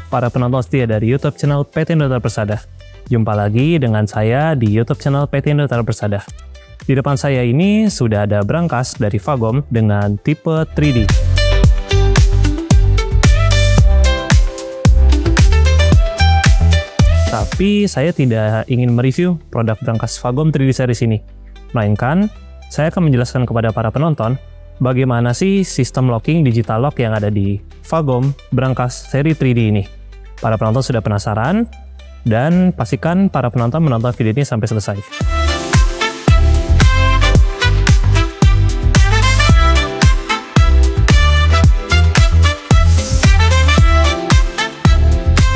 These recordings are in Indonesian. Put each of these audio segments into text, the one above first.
para penonton setia dari YouTube channel PT Indotara Persada. Jumpa lagi dengan saya di YouTube channel PT Indotara Persada. Di depan saya ini sudah ada brankas dari Fagom dengan tipe 3D. Tapi saya tidak ingin mereview produk brankas Fagom 3D series ini, melainkan saya akan menjelaskan kepada para penonton bagaimana sih sistem locking digital lock yang ada di Fagom brankas seri 3D ini. Para penonton sudah penasaran? Dan pastikan para penonton menonton video ini sampai selesai.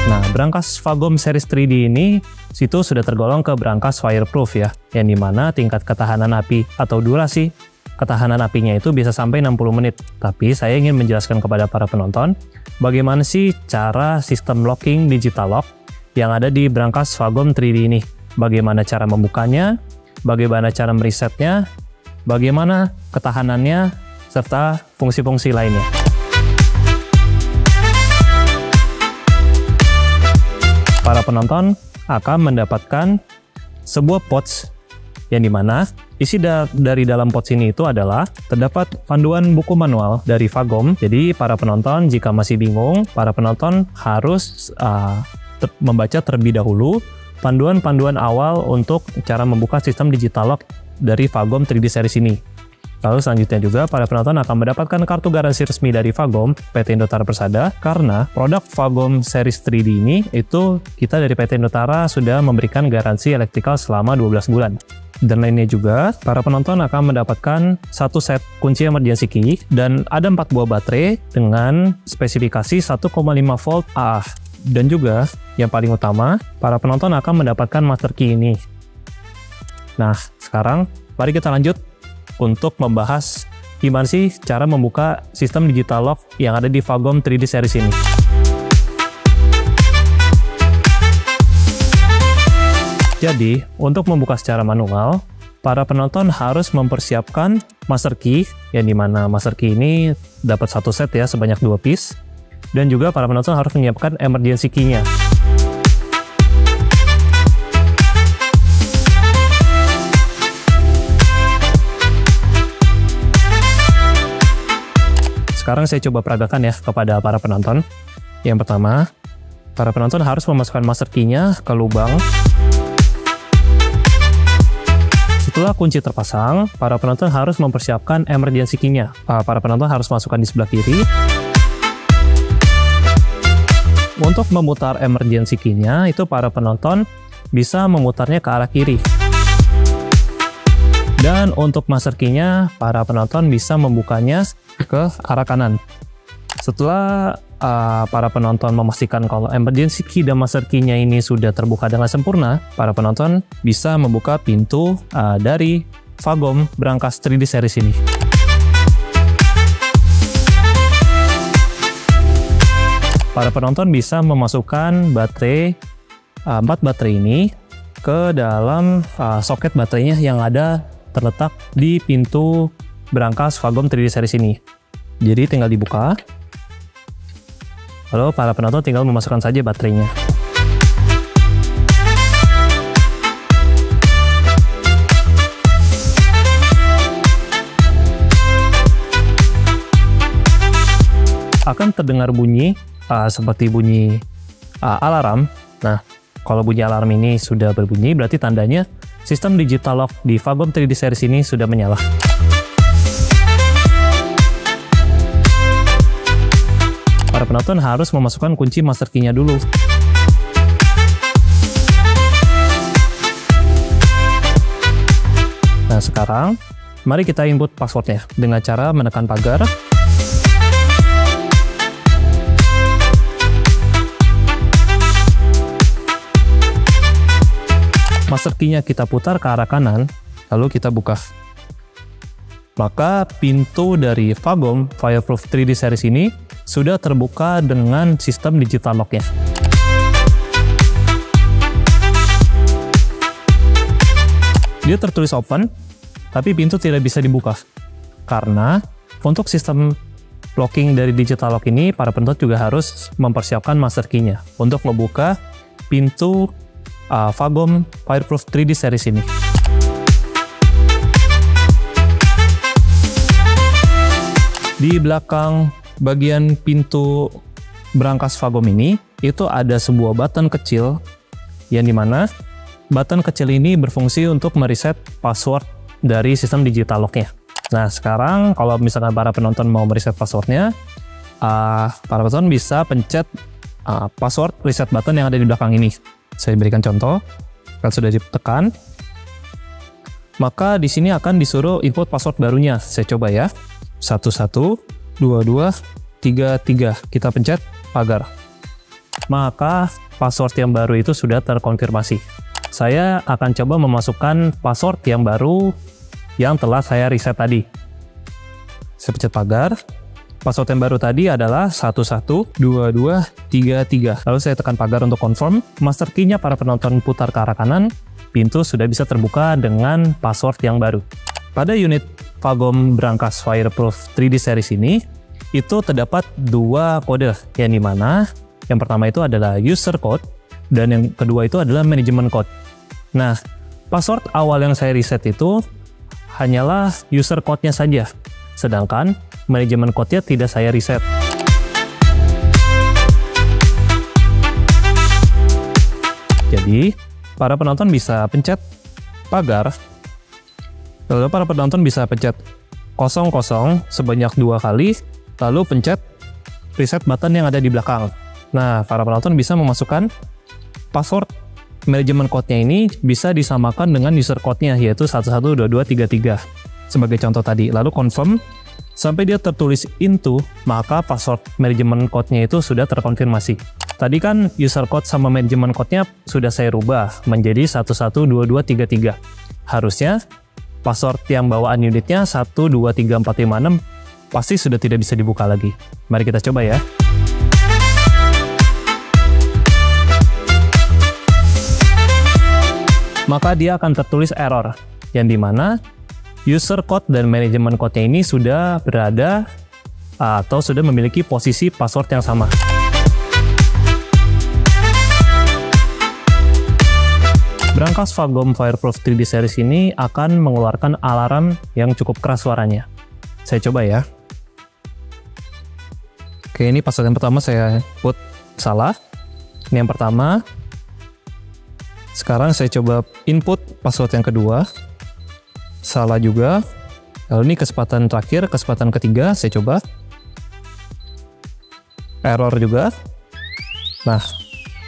Nah, brankas Fagom series 3D ini situ sudah tergolong ke brankas fireproof ya, yang dimana tingkat ketahanan api atau durasi ketahanan apinya itu bisa sampai 60 menit. Tapi saya ingin menjelaskan kepada para penonton bagaimana sih cara sistem locking digital lock yang ada di brankas Fagom 3D ini. Bagaimana cara membukanya, bagaimana cara meresetnya, bagaimana ketahanannya, serta fungsi-fungsi lainnya. Para penonton akan mendapatkan sebuah pouch yang dimana isi dari dalam pouch ini itu adalah terdapat panduan buku manual dari Fagom. Jadi para penonton jika masih bingung, para penonton harus membaca terlebih dahulu panduan-panduan awal untuk cara membuka sistem digital lock dari Fagom 3D series ini. Lalu selanjutnya juga para penonton akan mendapatkan kartu garansi resmi dari Fagom PT Indotara Persada, karena produk Fagom series 3D ini itu kita dari PT Indotara sudah memberikan garansi elektrikal selama 12 bulan. Dan lainnya juga, para penonton akan mendapatkan satu set kunci emergency key dan ada 4 buah baterai dengan spesifikasi 1,5 volt AA. Dan juga, yang paling utama, para penonton akan mendapatkan master key ini. Nah, sekarang mari kita lanjut untuk membahas gimana sih cara membuka sistem digital lock yang ada di Fagom 3D series ini. Jadi, untuk membuka secara manual, para penonton harus mempersiapkan master key, yang dimana master key ini dapat satu set ya, sebanyak 2 piece. Dan juga para penonton harus menyiapkan emergency key-nya. Sekarang saya coba peragakan ya kepada para penonton. Yang pertama, para penonton harus memasukkan master key-nya ke lubang. Setelah kunci terpasang, para penonton harus mempersiapkan emergency key-nya. Para penonton harus masukkan di sebelah kiri. Untuk memutar emergency key-nya, itu para penonton bisa memutarnya ke arah kiri. Dan untuk master key-nya, para penonton bisa membukanya ke arah kanan. Setelah para penonton memastikan kalau emergency key dan master key-nya ini sudah terbuka dengan sempurna, para penonton bisa membuka pintu dari Fagom brankas 3D series ini. Para penonton bisa memasukkan baterai 4 baterai ini ke dalam soket baterainya yang ada terletak di pintu brankas Fagom 3D series ini. Jadi tinggal dibuka. Lalu para penonton tinggal memasukkan saja baterainya. Akan terdengar bunyi seperti bunyi alarm. Nah, kalau bunyi alarm ini sudah berbunyi, berarti tandanya sistem digital lock di Fagom 3D series ini sudah menyala. Para penonton harus memasukkan kunci master key-nya dulu. Nah, sekarang mari kita input passwordnya dengan cara menekan pagar. Master key-nya kita putar ke arah kanan, lalu kita buka. Maka pintu dari Fagom Fireproof 3D series ini sudah terbuka dengan sistem digital lock-nya. Dia tertulis open, tapi pintu tidak bisa dibuka. Karena untuk sistem locking dari digital lock ini, para penonton juga harus mempersiapkan master key-nya untuk membuka pintu Fagom Fireproof 3D series ini. Di belakang bagian pintu berangkas Fagom ini, itu ada sebuah button kecil, yang dimana button kecil ini berfungsi untuk mereset password dari sistem digital lock-nya. Nah, sekarang kalau misalkan para penonton mau mereset passwordnya, para penonton bisa pencet password reset button yang ada di belakang ini. Saya berikan contoh, kalau sudah ditekan, maka di sini akan disuruh input password barunya. Saya coba ya. 112233. Kita pencet pagar. Maka password yang baru itu sudah terkonfirmasi. Saya akan coba memasukkan password yang baru yang telah saya reset tadi. Saya pencet pagar. Password yang baru tadi adalah 112233. Lalu saya tekan pagar untuk confirm. Master key-nya para penonton putar ke arah kanan. Pintu sudah bisa terbuka dengan password yang baru. Pada unit Fagom berangkas Fireproof 3D series ini, itu terdapat dua kode, yang dimana yang pertama itu adalah user code, dan yang kedua itu adalah management code. Nah, password awal yang saya reset itu hanyalah user code-nya saja, sedangkan management code-nya tidak saya reset. Jadi, para penonton bisa pencet pagar, lalu para penonton bisa pencet 00 sebanyak 2 kali, lalu pencet reset button yang ada di belakang. Nah, para penonton bisa memasukkan password management code-nya ini bisa disamakan dengan user code-nya, yaitu 112233 sebagai contoh tadi. Lalu confirm sampai dia tertulis into, maka password management code-nya itu sudah terkonfirmasi. Tadi kan user code sama management code-nya sudah saya rubah menjadi 112233. Harusnya password yang bawaan unitnya 123456 pasti sudah tidak bisa dibuka lagi. Mari kita coba ya. Maka dia akan tertulis error, yang dimana user code dan management code-nya ini sudah berada atau sudah memiliki posisi password yang sama. Berangkas Fagom Fireproof 3D series ini akan mengeluarkan alarm yang cukup keras suaranya. Saya coba ya. Oke, ini password yang pertama saya put salah. Ini yang pertama. Sekarang saya coba input password yang kedua. Salah juga. Lalu ini kesempatan terakhir, kesempatan ketiga, saya coba. Error juga. Nah,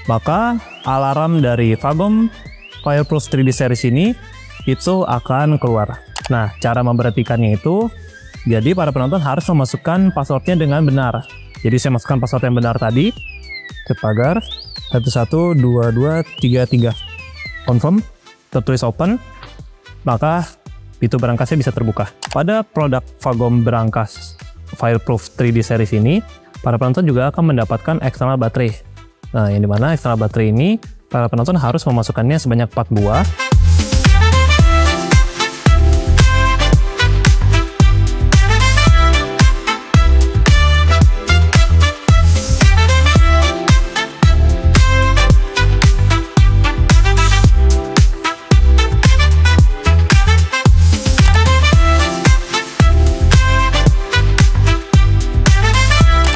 maka alarm dari Fagom Fireproof 3D series ini itu akan keluar. Nah, cara memperhatikannya itu, jadi para penonton harus memasukkan passwordnya dengan benar. Jadi saya masukkan password yang benar tadi, ke pagar 112233. Confirm, tertulis open, maka pintu berangkasnya bisa terbuka. Pada produk Fagom berangkas Fireproof 3D series ini, para penonton juga akan mendapatkan eksternal baterai. Nah, yang dimana eksternal baterai ini, para penonton harus memasukkannya sebanyak 4 buah.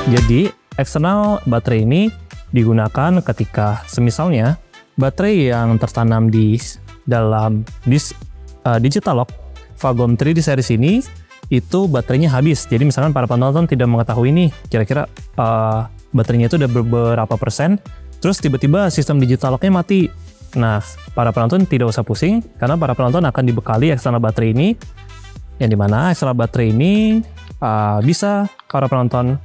Jadi, eksternal baterai ini digunakan ketika semisalnya baterai yang tertanam di dalam digital lock Fagom 3D series ini itu baterainya habis. Jadi misalkan para penonton tidak mengetahui nih kira-kira baterainya itu udah berapa persen, terus tiba-tiba sistem digital locknya mati. Nah, para penonton tidak usah pusing karena para penonton akan dibekali eksternal baterai ini, yang dimana eksternal baterai ini bisa para penonton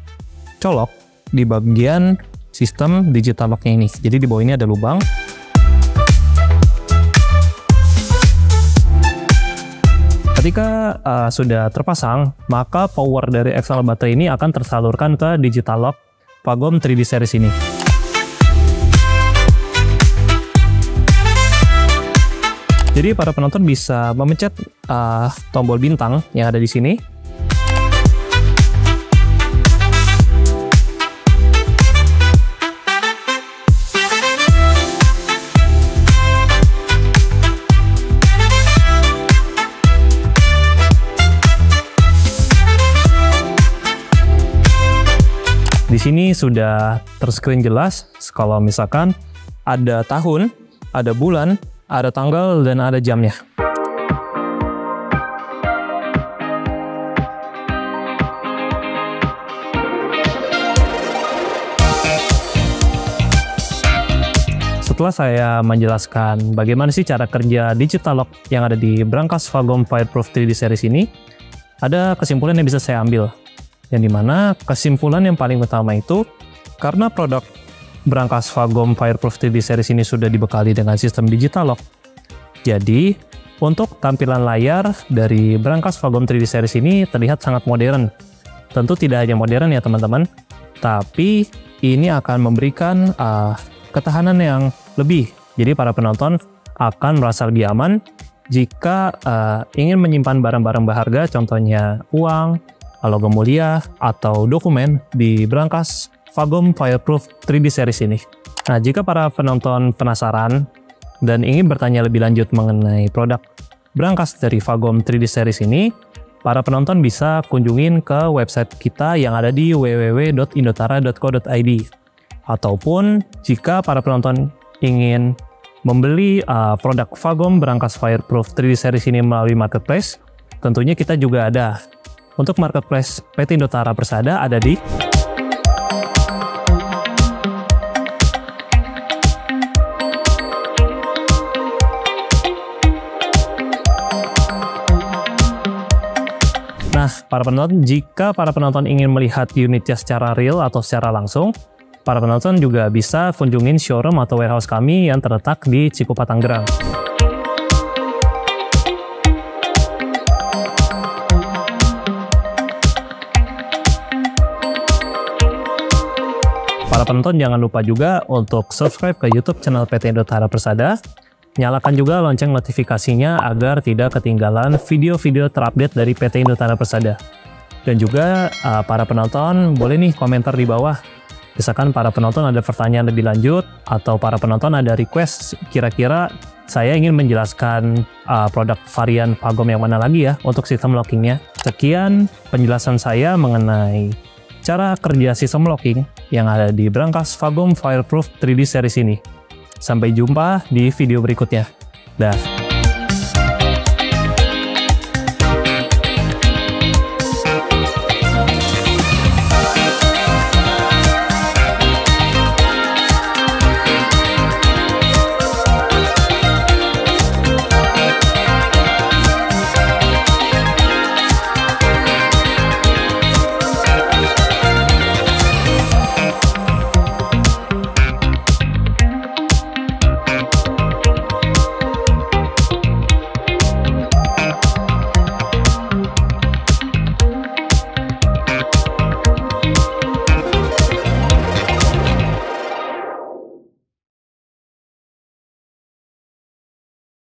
colok di bagian sistem digital lock-nya ini. Jadi di bawah ini ada lubang. Ketika sudah terpasang, maka power dari eksternal baterai ini akan tersalurkan ke digital lock Fagom 3D series ini. Jadi para penonton bisa memencet tombol bintang yang ada di sini. sini sudah terscreen jelas kalau misalkan ada tahun, ada bulan, ada tanggal, dan ada jamnya. Setelah saya menjelaskan bagaimana sih cara kerja digital lock yang ada di brankas Fagom Fireproof 3D Series ini, ada kesimpulan yang bisa saya ambil. Yang dimana kesimpulan yang paling utama itu, karena produk brankas Fagom Fireproof 3D Series ini sudah dibekali dengan sistem digital lock. Jadi, untuk tampilan layar dari brankas Fagom 3D Series ini terlihat sangat modern. Tentu tidak hanya modern ya teman-teman, tapi ini akan memberikan ketahanan yang lebih. Jadi para penonton akan merasa lebih aman jika ingin menyimpan barang-barang berharga, contohnya uang, logam mulia, atau dokumen di brankas Fagom Fireproof 3D Series ini. Nah, jika para penonton penasaran dan ingin bertanya lebih lanjut mengenai produk brankas dari Fagom 3D Series ini, para penonton bisa kunjungin ke website kita yang ada di www.indotara.co.id. Ataupun jika para penonton ingin membeli produk Fagom brankas Fireproof 3D Series ini melalui marketplace, tentunya kita juga ada. Untuk marketplace PT Indotara Persada ada di Nah, para penonton, jika para penonton ingin melihat unitnya secara real atau secara langsung, para penonton juga bisa kunjungin showroom atau warehouse kami yang terletak di Cikupa, Tangerang. Para penonton jangan lupa juga untuk subscribe ke YouTube channel PT Indotara Persada. Nyalakan juga lonceng notifikasinya agar tidak ketinggalan video-video terupdate dari PT Indotara Persada. Dan juga para penonton boleh nih komentar di bawah. Misalkan para penonton ada pertanyaan lebih lanjut atau para penonton ada request kira-kira saya ingin menjelaskan produk varian Fagom yang mana lagi ya untuk sistem lockingnya. Sekian penjelasan saya mengenai cara kerja sistem locking yang ada di brankas Fagom Fireproof 3D Series ini. Sampai jumpa di video berikutnya. Dah.